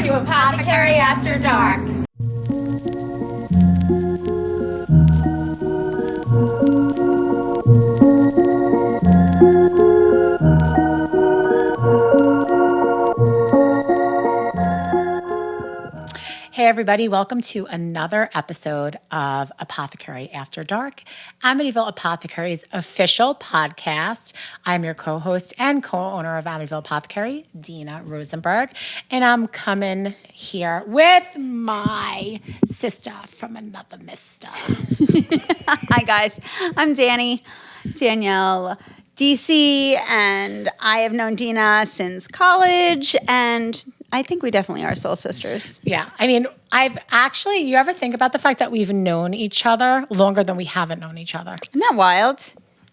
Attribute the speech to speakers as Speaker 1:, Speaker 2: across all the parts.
Speaker 1: to Apothecary After Dark.
Speaker 2: Hey everybody, welcome to another episode of Apothecary After Dark, Amityville Apothecary's official podcast. I'm your co-host and co-owner of Amityville Apothecary, Dina Rosenberg, and I'm coming here with my sister from another mister.
Speaker 3: Hi guys, I'm Danielle, DC, and I have known Dina since college, and I think we definitely are soul sisters.
Speaker 2: Yeah, I mean, you ever think about the fact that we've known each other longer than we haven't known each other?
Speaker 3: Isn't that wild?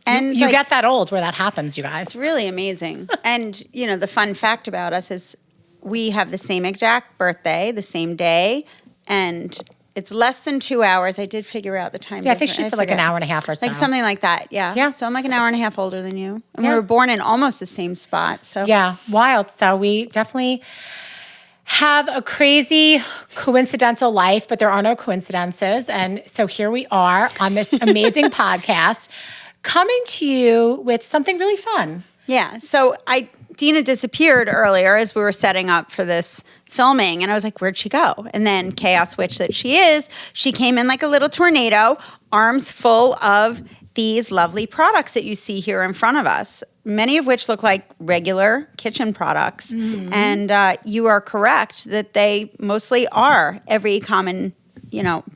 Speaker 2: And you get that old where that happens, you guys.
Speaker 3: It's really amazing. And, you know, the fun fact about us is we have the same exact birthday, the same day, and it's less than 2 hours. I did figure out the time.
Speaker 2: Yeah, I think she said like an hour and a half or so.
Speaker 3: Like something like that, yeah.
Speaker 2: Yeah.
Speaker 3: So I'm like an hour and a half older than you. And we were born in almost the same spot. So
Speaker 2: yeah, wild. So we definitely have a crazy coincidental life, but there are no coincidences. And so here we are on this amazing podcast coming to you with something really fun.
Speaker 3: Yeah. So Dina disappeared earlier as we were setting up for this filming, and I was like, where'd she go? And then chaos witch that she is, she came in like a little tornado, arms full of these lovely products that you see here in front of us, many of which look like regular kitchen products. Mm-hmm. And you are correct that they mostly are every common,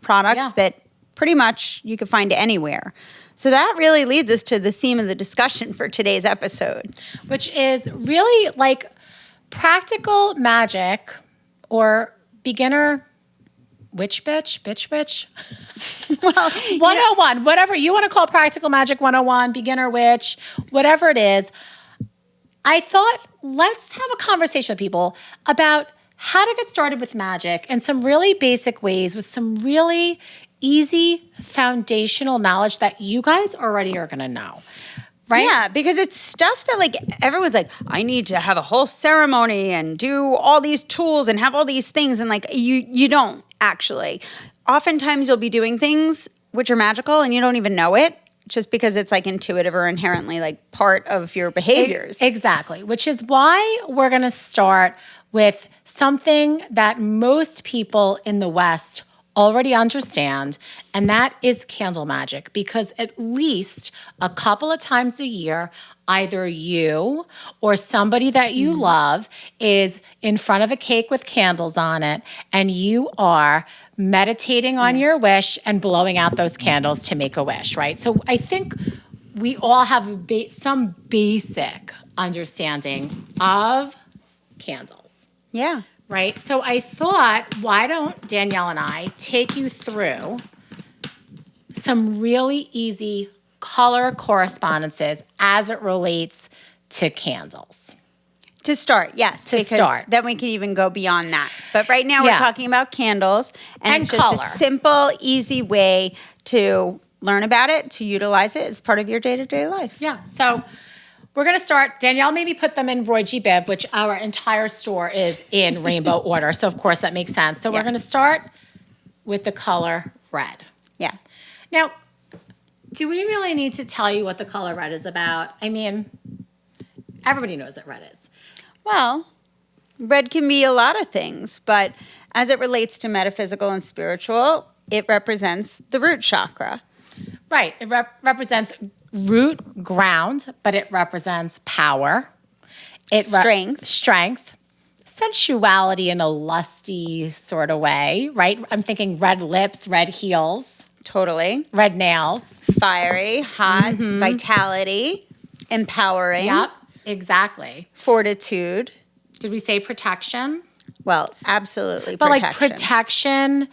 Speaker 3: products that pretty much you could find anywhere. So that really leads us to the theme of the discussion for today's episode,
Speaker 2: which is really like practical magic or beginner bitch. Well, 101, whatever you want to call practical magic 101, beginner witch, whatever it is. I thought let's have a conversation with people about how to get started with magic in some really basic ways with some really easy foundational knowledge that you guys already are going to know. Right?
Speaker 3: Yeah, because it's stuff that like everyone's like, I need to have a whole ceremony and do all these tools and have all these things. And like you don't actually. Oftentimes you'll be doing things which are magical and you don't even know it just because it's like intuitive or inherently like part of your behaviors.
Speaker 2: Exactly, which is why we're going to start with something that most people in the West already understand, and that is candle magic, because at least a couple of times a year, either you or somebody that you love is in front of a cake with candles on it, and you are meditating on your wish and blowing out those candles to make a wish, right? So I think we all have some basic understanding of candles.
Speaker 3: Yeah.
Speaker 2: Right? So I thought, why don't Danielle and I take you through some really easy color correspondences as it relates to candles.
Speaker 3: To start, yes. Then we can even go beyond that. But right now we're talking about candles. And it's
Speaker 2: color.
Speaker 3: Just a simple, easy way to learn about it, to utilize it as part of your day-to-day life.
Speaker 2: Yeah. So we're going to start. Danielle made me put them in Roy G. Biv, which our entire store is in rainbow order. So, of course, that makes sense. So we're going to start with the color red.
Speaker 3: Yeah.
Speaker 2: Now, do we really need to tell you what the color red is about? I mean, everybody knows what red is.
Speaker 3: Well, red can be a lot of things, but as it relates to metaphysical and spiritual, it represents the root chakra.
Speaker 2: Right. It represents root ground, but it represents power. Strength. Sensuality in a lusty sort of way, right? I'm thinking red lips, red heels.
Speaker 3: Totally.
Speaker 2: Red nails.
Speaker 3: Fiery, hot, vitality, empowering.
Speaker 2: Yep, exactly.
Speaker 3: Fortitude.
Speaker 2: Did we say protection?
Speaker 3: Well, absolutely
Speaker 2: but
Speaker 3: protection.
Speaker 2: Like protection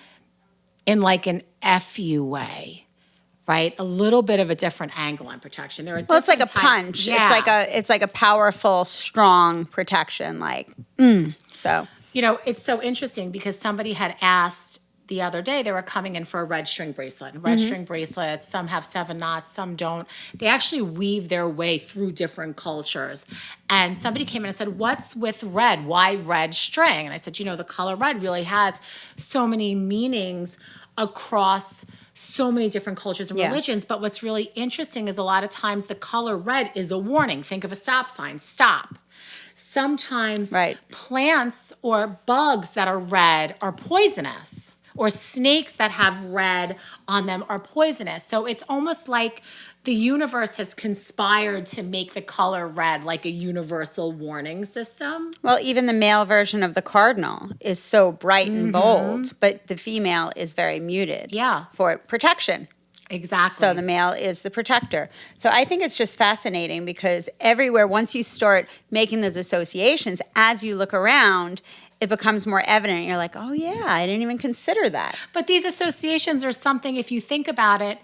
Speaker 2: in like an FU way. Right, a little bit of a different angle on protection. There are
Speaker 3: it's like a
Speaker 2: types.
Speaker 3: punch.
Speaker 2: Yeah.
Speaker 3: It's like a powerful, strong protection. So
Speaker 2: it's so interesting because somebody had asked the other day, they were coming in for a red string bracelet. And red string bracelets, some have 7 knots, some don't. They actually weave their way through different cultures. And somebody came in and said, what's with red? Why red string? And I said, the color red really has so many meanings across so many different cultures and religions. But what's really interesting is a lot of times the color red is a warning. Think of a stop sign, stop. Sometimes plants or bugs that are red are poisonous, or snakes that have red on them are poisonous. So it's almost like the universe has conspired to make the color red like a universal warning system.
Speaker 3: Well, even the male version of the cardinal is so bright and bold, but the female is very muted.
Speaker 2: Yeah.
Speaker 3: For protection.
Speaker 2: Exactly.
Speaker 3: So the male is the protector. So I think it's just fascinating because everywhere, once you start making those associations, as you look around, it becomes more evident. You're like, oh yeah, I didn't even consider that.
Speaker 2: But these associations are something, if you think about it,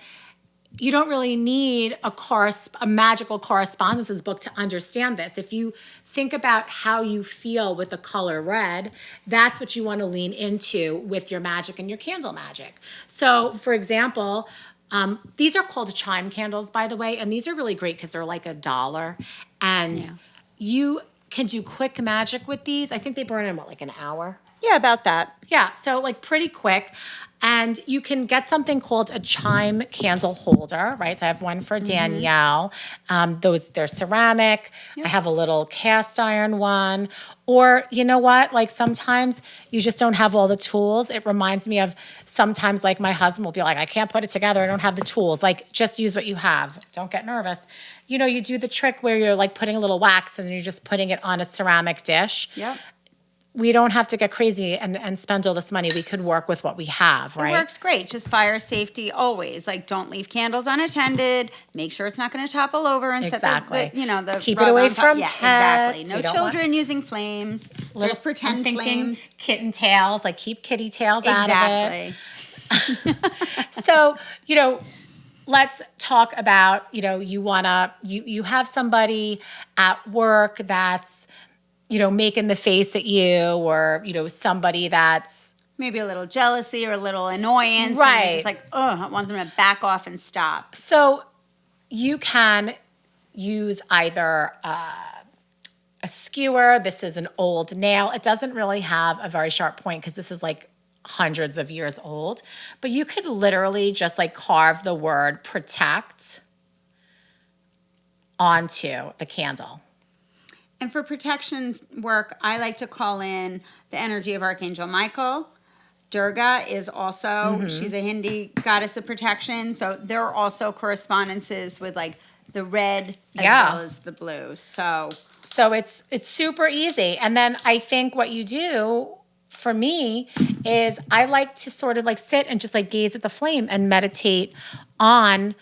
Speaker 2: you don't really need a magical correspondences book to understand this. If you think about how you feel with the color red, that's what you want to lean into with your magic and your candle magic. So, for example, these are called chime candles, by the way, and these are really great because they're like $1, and you can do quick magic with these. I think they burn in like an hour?
Speaker 3: Yeah, about that.
Speaker 2: Yeah, so like pretty quick. And you can get something called a chime candle holder, right? So I have one for Danielle. They're ceramic. I have a little cast iron one. Or you know what? Like sometimes you just don't have all the tools. It reminds me of sometimes like my husband will be like, I can't put it together. I don't have the tools. Like just use what you have. Don't get nervous. You do the trick where you're like putting a little wax and you're just putting it on a ceramic dish.
Speaker 3: Yep.
Speaker 2: We don't have to get crazy and spend all this money. We could work with what we have, right?
Speaker 3: It works great. Just fire safety always. Like don't leave candles unattended. Make sure it's not going to topple over and set the
Speaker 2: keep
Speaker 3: rug
Speaker 2: it away
Speaker 3: on top.
Speaker 2: from
Speaker 3: Yeah,
Speaker 2: pets.
Speaker 3: exactly. No children using flames. There's pretend flames.
Speaker 2: Kitten tails, like keep kitty tails out of it.
Speaker 3: Exactly.
Speaker 2: So, let's talk about, you have somebody at work that's, making the face at you, or, somebody that's
Speaker 3: maybe a little jealousy or a little annoyance.
Speaker 2: Right.
Speaker 3: And you're just like, I want them to back off and stop.
Speaker 2: So you can use either a skewer. This is an old nail. It doesn't really have a very sharp point because this is like hundreds of years old. But you could literally just like carve the word protect onto the candle.
Speaker 3: And for protection work, I like to call in the energy of Archangel Michael. Durga is also, she's a Hindi goddess of protection. So there are also correspondences with like the red as well as the blue. So
Speaker 2: it's super easy. And then I think what you do for me is I like to sort of like sit and just like gaze at the flame and meditate on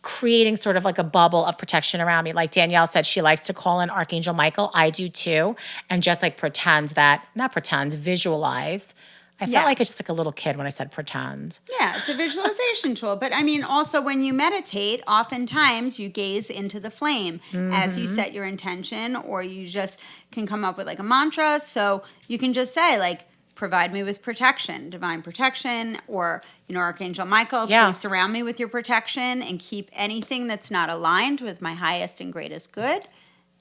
Speaker 2: creating sort of like a bubble of protection around me. Like Danielle said, she likes to call in Archangel Michael. I do too. And just like visualize. I felt like it's just like a little kid when I said pretend.
Speaker 3: Yeah, it's a visualization tool. But I mean, also when you meditate, oftentimes you gaze into the flame as you set your intention, or you just can come up with like a mantra. So you can just say like, provide me with protection, divine protection, or, Archangel Michael, please surround me with your protection and keep anything that's not aligned with my highest and greatest good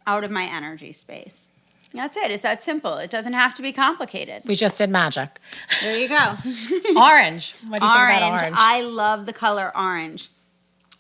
Speaker 3: out of my energy space. That's it. It's that simple. It doesn't have to be complicated.
Speaker 2: We just did magic.
Speaker 3: There you go.
Speaker 2: Orange. What do you think about orange?
Speaker 3: I love the color orange.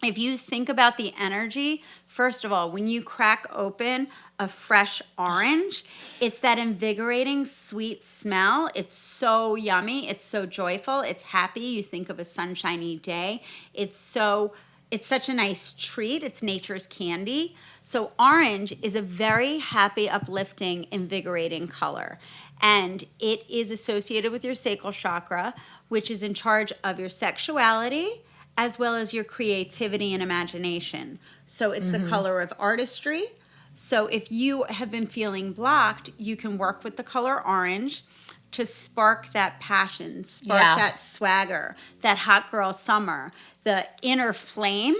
Speaker 3: If you think about the energy, first of all, when you crack open a fresh orange, it's that invigorating, sweet smell. It's so yummy. It's so joyful. It's happy. You think of a sunshiny day. It's such a nice treat. It's nature's candy. So orange is a very happy, uplifting, invigorating color. And it is associated with your sacral chakra, which is in charge of your sexuality as well as your creativity and imagination. So it's the color of artistry. So if you have been feeling blocked, you can work with the color orange to spark that passion, that swagger, that hot girl summer, the inner flame.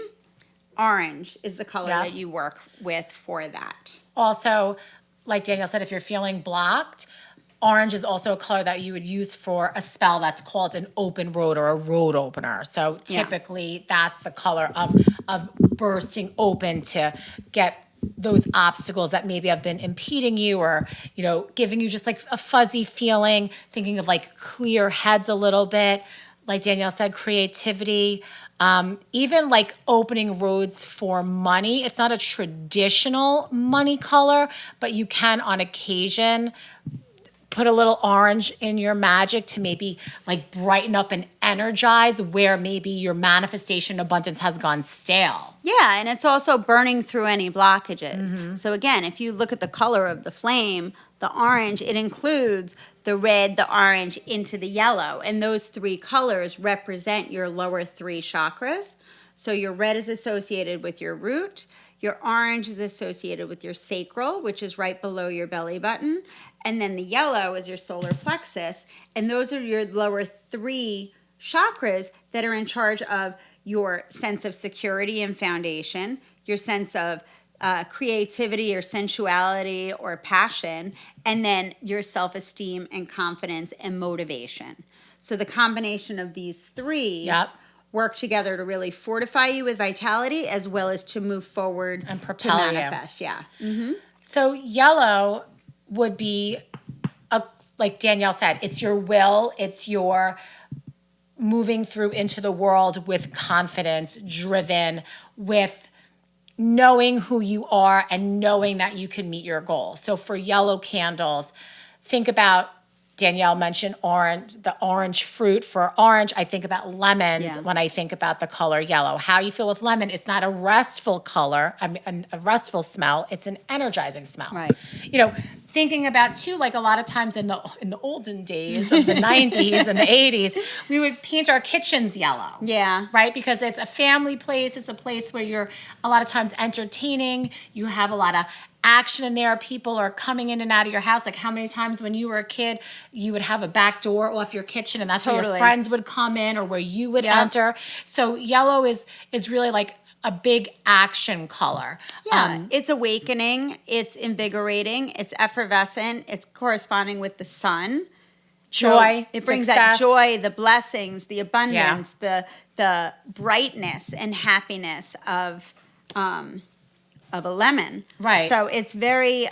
Speaker 3: Orange is the color that you work with for that.
Speaker 2: Also, like Danielle said, if you're feeling blocked, orange is also a color that you would use for a spell that's called an open road or a road opener. So typically that's the color of bursting open to get those obstacles that maybe have been impeding you or, giving you just like a fuzzy feeling, thinking of like clear heads a little bit. Like Danielle said, creativity, even like opening roads for money. It's not a traditional money color, but you can on occasion put a little orange in your magic to maybe like brighten up and energize where maybe your manifestation abundance has gone stale.
Speaker 3: Yeah, and it's also burning through any blockages. So again, if you look at the color of the flame, the orange, it includes the red, the orange into the yellow. And those three colors represent your lower three chakras. So your red is associated with your root. Your orange is associated with your sacral, which is right below your belly button. And then the yellow is your solar plexus. And those are your lower three chakras that are in charge of your sense of security and foundation, your sense of creativity or sensuality or passion, and then your self-esteem and confidence and motivation. So the combination of these three work together to really fortify you with vitality as well as to move forward
Speaker 2: and propel
Speaker 3: to manifest. Yeah.
Speaker 2: So yellow would be, like Danielle said, it's your will, it's your moving through into the world with confidence, driven, with knowing who you are and knowing that you can meet your goal. So for yellow candles, think about, Danielle mentioned orange, the orange fruit. For orange, I think about lemons when I think about the color yellow. How you feel with lemon, it's not a restful color, a restful smell, it's an energizing smell.
Speaker 3: Right.
Speaker 2: Thinking about too, like a lot of times in the olden days of the 90s and the 80s, we would paint our kitchens yellow.
Speaker 3: Yeah.
Speaker 2: Right? Because it's a family place. It's a place where you're a lot of times entertaining. You have a lot of action in there. People are coming in and out of your house. Like how many times when you were a kid, you would have a back door off your kitchen and that's where your friends would come in or where you would enter. So yellow is really like a big action color.
Speaker 3: Yeah, it's awakening, it's invigorating, it's effervescent, it's corresponding with the sun.
Speaker 2: Joy,
Speaker 3: so it brings
Speaker 2: success.
Speaker 3: that joy, the blessings, the abundance, the brightness and happiness of a lemon.
Speaker 2: Right.
Speaker 3: So it's very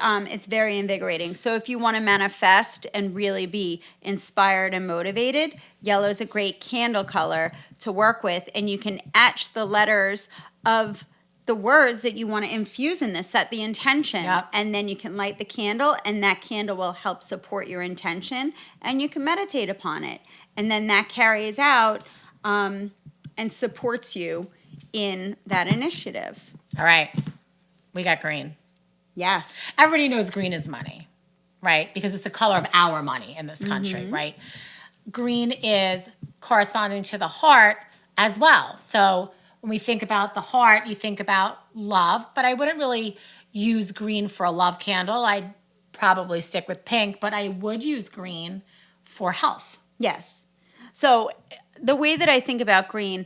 Speaker 3: invigorating. So if you want to manifest and really be inspired and motivated, yellow is a great candle color to work with, and you can etch the letters of the words that you want to infuse in this, set the intention, and then you can light the candle, and that candle will help support your intention, and you can meditate upon it. And then that carries out and supports you in that initiative.
Speaker 2: All right. We got green.
Speaker 3: Yes.
Speaker 2: Everybody knows green is money, right? Because it's the color of our money in this country, right? Green is corresponding to the heart as well. So when we think about the heart, you think about love, but I wouldn't really use green for a love candle. I'd probably stick with pink, but I would use green for health.
Speaker 3: Yes. So the way that I think about green,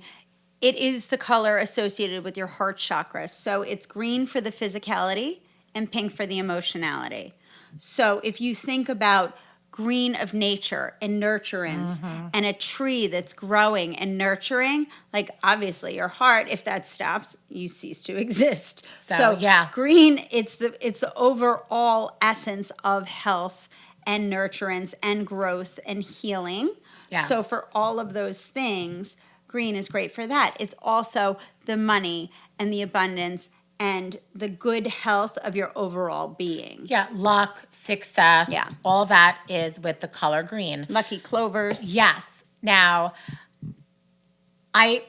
Speaker 3: it is the color associated with your heart chakra. So it's green for the physicality and pink for the emotionality. So if you think about green of nature and nurturance and a tree that's growing and nurturing, like obviously your heart, if that stops, you cease to exist. So green, it's the overall essence of health and nurturance and growth and healing.
Speaker 2: Yes.
Speaker 3: So for all of those things, green is great for that. It's also the money and the abundance and the good health of your overall being.
Speaker 2: Yeah, luck, success, all that is with the color green.
Speaker 3: Lucky clovers.
Speaker 2: Yes. Now, I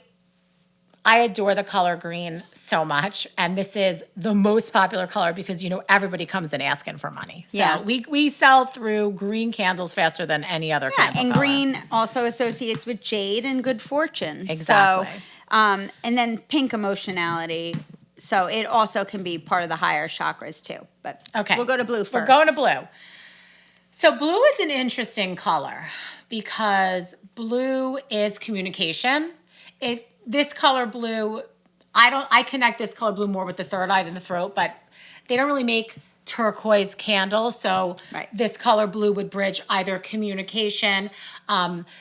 Speaker 2: adore the color green so much, and this is the most popular color because, everybody comes in asking for money. So we sell through green candles faster than any other candle
Speaker 3: and
Speaker 2: color.
Speaker 3: green also associates with jade and good fortune.
Speaker 2: Exactly.
Speaker 3: So, and then pink emotionality. So it also can be part of the higher chakras too. But we'll go to blue first.
Speaker 2: We're going to blue. So blue is an interesting color because blue is communication. This color blue, I connect this color blue more with the third eye than the throat, but they don't really make turquoise candle. So
Speaker 3: Right.
Speaker 2: this color blue would bridge either communication.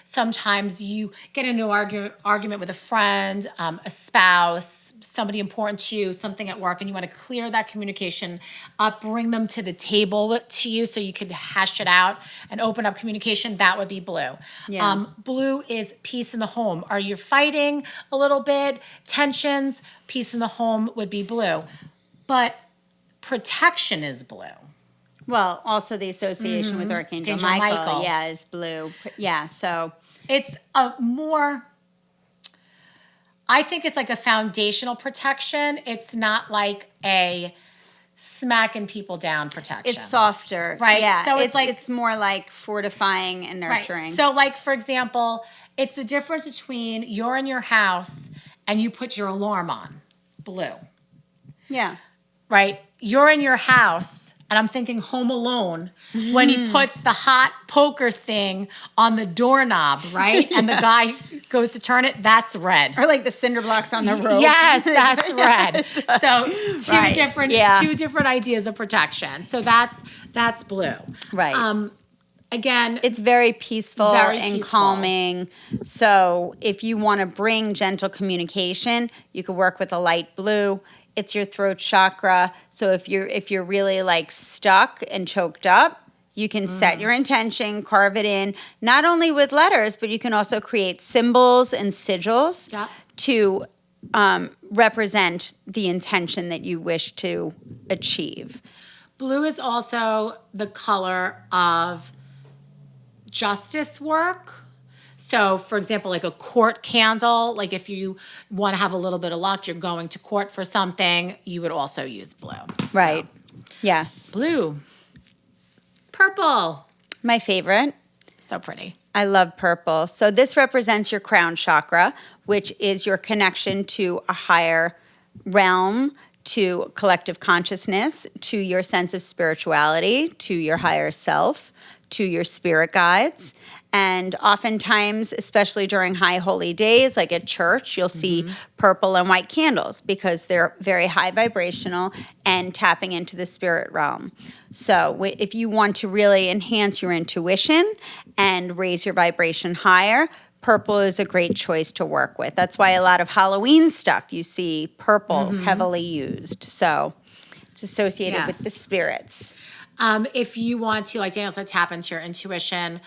Speaker 2: Sometimes you get into an argument with a friend, a spouse, somebody important to you, something at work, and you want to clear that communication up, bring them to the table to you so you could hash it out and open up communication. That would be blue.
Speaker 3: Yeah.
Speaker 2: Blue is peace in the home. Are you fighting a little bit? Tensions, peace in the home would be blue. But protection is blue.
Speaker 3: Well, also the association with Archangel
Speaker 2: Angel
Speaker 3: Michael,
Speaker 2: Michael.
Speaker 3: yeah, is blue. Yeah, so
Speaker 2: It's a more, I think it's like a foundational protection. It's not like a smacking people down protection.
Speaker 3: it's softer.
Speaker 2: Right,
Speaker 3: Yeah.
Speaker 2: so it's like-
Speaker 3: it's more like fortifying and nurturing.
Speaker 2: Right. So like, for example, it's the difference between you're in your house and you put your alarm on, blue,
Speaker 3: yeah.
Speaker 2: right? You're in your house, and I'm thinking Home Alone when he puts the hot poker thing on the doorknob, right? And the guy goes to turn it, that's red.
Speaker 3: Or like the cinder blocks on the road.
Speaker 2: Yes, that's red. So
Speaker 3: Right.
Speaker 2: two different ideas of protection. So that's blue.
Speaker 3: Right.
Speaker 2: Again,
Speaker 3: It's very peaceful
Speaker 2: Very
Speaker 3: and
Speaker 2: peaceful.
Speaker 3: calming. So if you want to bring gentle communication, you could work with a light blue. It's your throat chakra. So if you're really like stuck and choked up, you can set your intention, carve it in, not only with letters, but you can also create symbols and sigils
Speaker 2: Yeah.
Speaker 3: to represent the intention that you wish to achieve.
Speaker 2: blue is also the color of justice work. So, for example, like a court candle, like if you want to have a little bit of luck, you're going to court for something, you would also use blue.
Speaker 3: Right. Yes.
Speaker 2: Blue. Purple.
Speaker 3: My favorite.
Speaker 2: So pretty.
Speaker 3: I love purple. So this represents your crown chakra, which is your connection to a higher realm, to collective consciousness, to your sense of spirituality, to your higher self, to your spirit guides. And oftentimes, especially during high holy days, like at church, you'll see purple and white candles because they're very high vibrational and tapping into the spirit realm. So if you want to really enhance your intuition and raise your vibration higher, purple is a great choice to work with. That's why a lot of Halloween stuff you see purple heavily used. So it's associated with the spirits.
Speaker 2: If you want to, like Danielle said, tap into your intuition,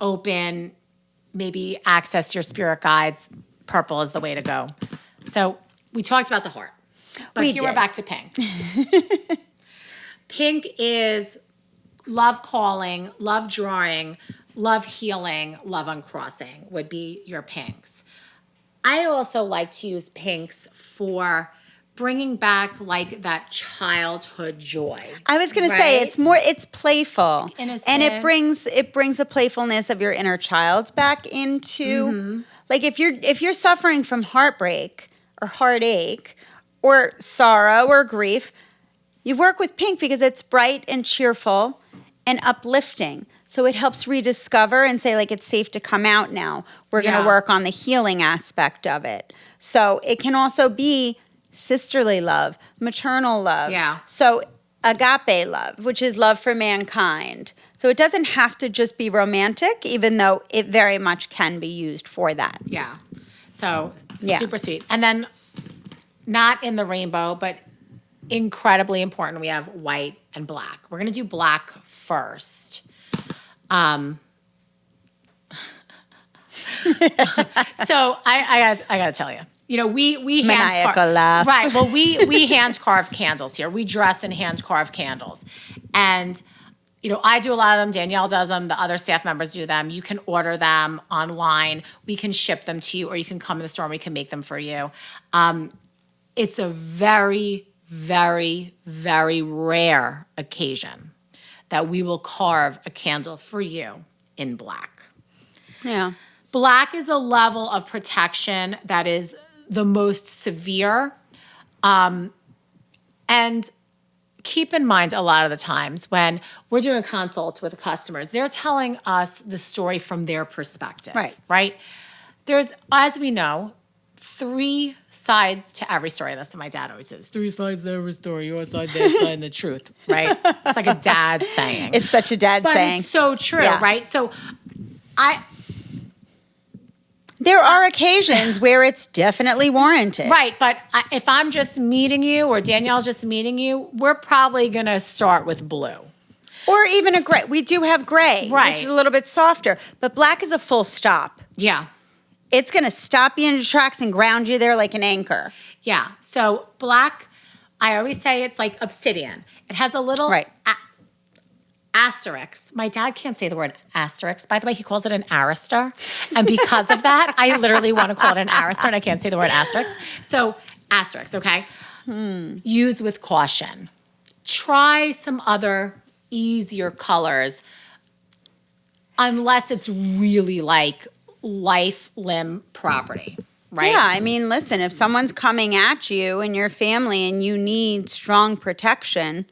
Speaker 2: open, maybe access your spirit guides, purple is the way to go. So we talked about the heart, but
Speaker 3: We
Speaker 2: here we're
Speaker 3: did.
Speaker 2: back to pink. Pink is love calling, love drawing, love healing, love uncrossing would be your pinks. I also like to use pinks for bringing back like that childhood joy.
Speaker 3: I was going to say
Speaker 2: Right?
Speaker 3: it's playful.
Speaker 2: Innocent.
Speaker 3: And it brings a playfulness of your inner child back into like if you're suffering from heartbreak or heartache or sorrow or grief, you work with pink because it's bright and cheerful and uplifting. So it helps rediscover and say like it's safe to come out now. We're going
Speaker 2: Yeah.
Speaker 3: to work on the healing aspect of it. So it can also be sisterly love, maternal love.
Speaker 2: Yeah.
Speaker 3: So agape love, which is love for mankind. So it doesn't have to just be romantic, even though it very much can be used for that.
Speaker 2: Yeah. So
Speaker 3: Yeah.
Speaker 2: super sweet. And then not in the rainbow, but incredibly important, we have white and black. We're going to do black first. So I gotta tell you, we hand
Speaker 3: Maniacal laugh.
Speaker 2: right. Well, we hand carve candles here. We dress in hand carved candles, and I do a lot of them. Danielle does them. The other staff members do them. You can order them online. We can ship them to you, or you can come in the store and we can make them for you. It's a very, very, very rare occasion that we will carve a candle for you in black.
Speaker 3: Yeah.
Speaker 2: Black is a level of protection that is the most severe. And keep in mind a lot of the times when we're doing consults with customers, they're telling us the story from their perspective.
Speaker 3: Right.
Speaker 2: Right? There's, as we know, 3 sides to every story. That's what my dad always says. 3 sides to every story. Your side, their side, and the truth, right? It's like a dad saying.
Speaker 3: It's such a dad
Speaker 2: but
Speaker 3: saying.
Speaker 2: It's so true,
Speaker 3: Yeah.
Speaker 2: right? So
Speaker 3: there are occasions where it's definitely warranted.
Speaker 2: right, but if I'm just meeting you or Danielle's just meeting you, we're probably going to start with blue.
Speaker 3: Or even a gray. We do have gray,
Speaker 2: Right.
Speaker 3: which is a little bit softer. But black is a full stop.
Speaker 2: Yeah.
Speaker 3: It's going to stop you in your tracks and ground you there like an anchor.
Speaker 2: Yeah. So black, I always say it's like obsidian. It has a little
Speaker 3: Right.
Speaker 2: asterisk. My dad can't say the word asterisk. By the way, he calls it an arister. And because of that, I literally want to call it an arister and I can't say the word asterisk. So asterisk, okay? Use with caution. Try some other easier colors unless it's really like life, limb, property, right?
Speaker 3: Yeah, I mean, listen, if someone's coming at you and your family and you need strong protection,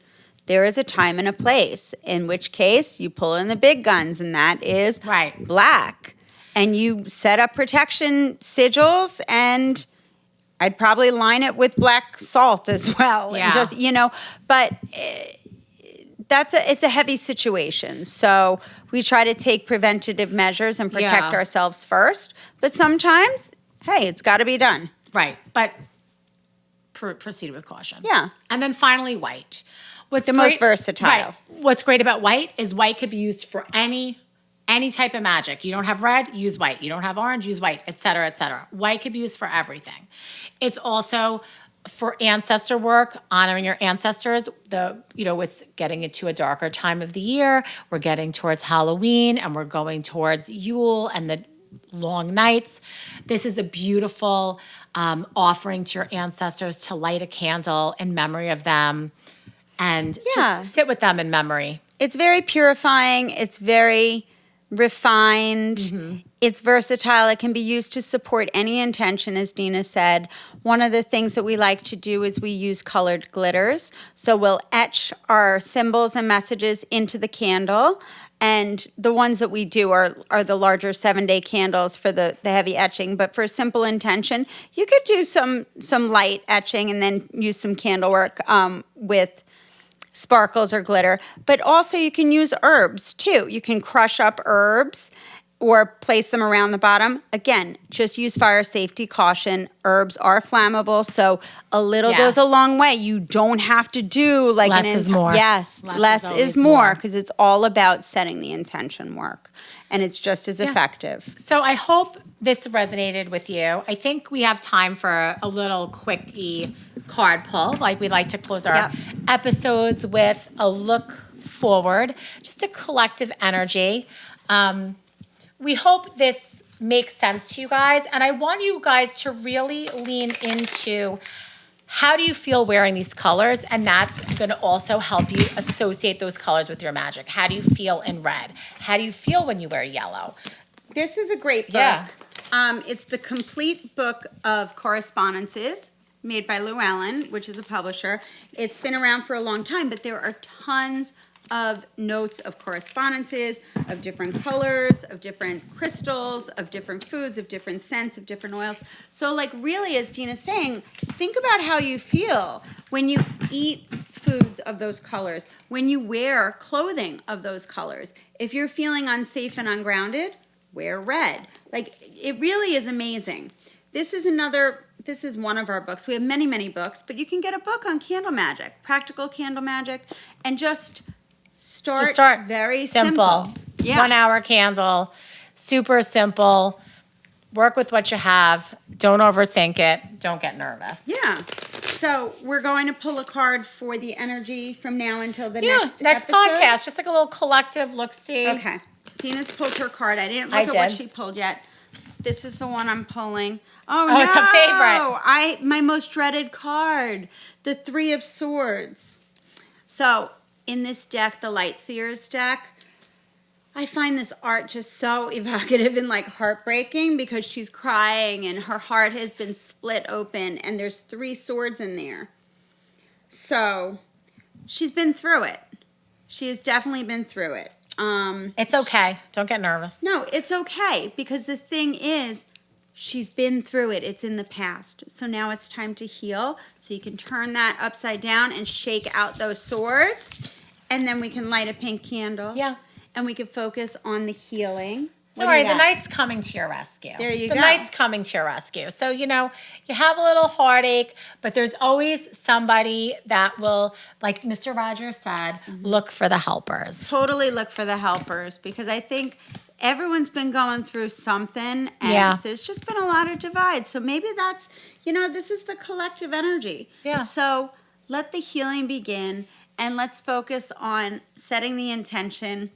Speaker 3: there is a time and a place, in which case you pull in the big guns, and that is
Speaker 2: Right.
Speaker 3: black. And you set up protection sigils, and I'd probably line it with black salt as well.
Speaker 2: Yeah.
Speaker 3: And just, but it's a heavy situation. So we try to take preventative measures and protect
Speaker 2: Yeah.
Speaker 3: ourselves first. But sometimes, hey, it's got to be done.
Speaker 2: Right. But proceed with caution.
Speaker 3: Yeah.
Speaker 2: And then finally, white. What's
Speaker 3: The most versatile.
Speaker 2: Right. What's great about white is white could be used for any type of magic. You don't have red, use white. You don't have orange, use white, et cetera, et cetera. White could be used for everything. It's also for ancestor work, honoring your ancestors. It's getting into a darker time of the year. We're getting towards Halloween and we're going towards Yule and the long nights. This is a beautiful offering to your ancestors to light a candle in memory of them and just sit with them in memory.
Speaker 3: It's very purifying. It's very refined.
Speaker 2: Mm-hmm.
Speaker 3: It's versatile. It can be used to support any intention, as Dina said. One of the things that we like to do is we use colored glitters. So we'll etch our symbols and messages into the candle. And the ones that we do are the larger 7-day candles for the heavy etching. But for a simple intention, you could do some light etching and then use some candle work with sparkles or glitter. But also you can use herbs too. You can crush up herbs or place them around the bottom. Again, just use fire safety caution. Herbs are flammable, so a little
Speaker 2: Yes.
Speaker 3: goes a long way. You don't have to do like
Speaker 2: Less is more.
Speaker 3: Yes, less is
Speaker 2: always
Speaker 3: more
Speaker 2: more.
Speaker 3: because it's all about setting the intention work, and it's just as effective.
Speaker 2: So I hope this resonated with you. I think we have time for a little quickie card pull. Like we like to close our
Speaker 3: Yep.
Speaker 2: episodes with a look forward, just a collective energy. We hope this makes sense to you guys. And I want you guys to really lean into how do you feel wearing these colors? And that's going to also help you associate those colors with your magic. How do you feel in red? How do you feel when you wear yellow?
Speaker 3: This is a great book.
Speaker 2: Yeah.
Speaker 3: It's the complete book of correspondences made by Llewellyn, which is a publisher. It's been around for a long time, but there are tons of notes of correspondences, of different colors, of different crystals, of different foods, of different scents, of different oils. So like really, as Dina's saying, think about how you feel when you eat foods of those colors, when you wear clothing of those colors. If you're feeling unsafe and ungrounded, wear red. Like it really is amazing. This is one of our books. We have many, many books, but you can get a book on candle magic, practical candle magic, and just start very simple. Yeah.
Speaker 2: 1 hour candle, super simple. Work with what you have. Don't overthink it. Don't get nervous.
Speaker 3: Yeah. So we're going to pull a card for the energy from now until the
Speaker 2: Next
Speaker 3: episode.
Speaker 2: podcast, just like a little collective look-see.
Speaker 3: Okay. Tina's pulled her card. I didn't look
Speaker 2: I
Speaker 3: at what
Speaker 2: did.
Speaker 3: she pulled yet. This is the one I'm pulling. Oh,
Speaker 2: Oh,
Speaker 3: no.
Speaker 2: it's a favorite.
Speaker 3: My most dreaded card, the 3 of Swords. So in this deck, the Lightseers deck, I find this art just so evocative and like heartbreaking because she's crying and her heart has been split open and there's 3 swords in there. So she's been through it. She has definitely been through it.
Speaker 2: It's okay. Don't get nervous.
Speaker 3: No, it's okay because the thing is, she's been through it. It's in the past. So now it's time to heal. So you can turn that upside down and shake out those swords. And then we can light a pink candle.
Speaker 2: Yeah.
Speaker 3: And we can focus on the healing.
Speaker 2: Don't worry, the night's coming to your rescue.
Speaker 3: There you go.
Speaker 2: The night's coming to your rescue. So, you have a little heartache, but there's always somebody that will, like Mr. Rogers said, look for the helpers.
Speaker 3: Totally look for the helpers, because I think everyone's been going through something, and there's just been a lot of divide. So maybe that's, this is the collective energy.
Speaker 2: Yeah.
Speaker 3: So let the healing begin, and let's focus on setting the intention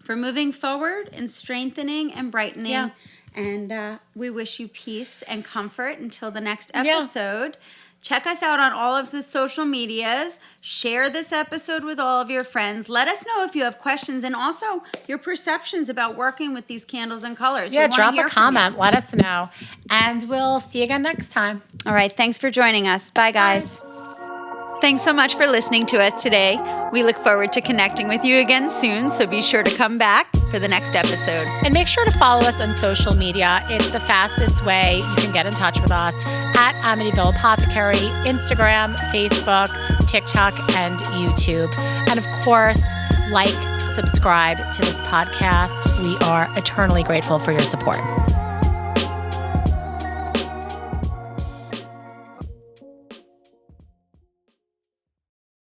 Speaker 3: for moving forward and strengthening and brightening.
Speaker 2: Yeah.
Speaker 3: And we wish you peace and comfort until the next episode. Check us out on all of the social medias. Share this episode with all of your friends. Let us know if you have questions and also your perceptions about working with these candles and colors.
Speaker 2: Yeah, drop a comment. Let us know. And we'll see you again next time.
Speaker 3: All right. Thanks for joining us. Bye, guys. Thanks so much for listening to us today. We look forward to connecting with you again soon, so be sure to come back for the next episode.
Speaker 2: And make sure to follow us on social media. It's the fastest way you can get in touch with us at Amityville Apothecary, Instagram, Facebook, TikTok, and YouTube. And of course, subscribe to this podcast. We are eternally grateful for your support.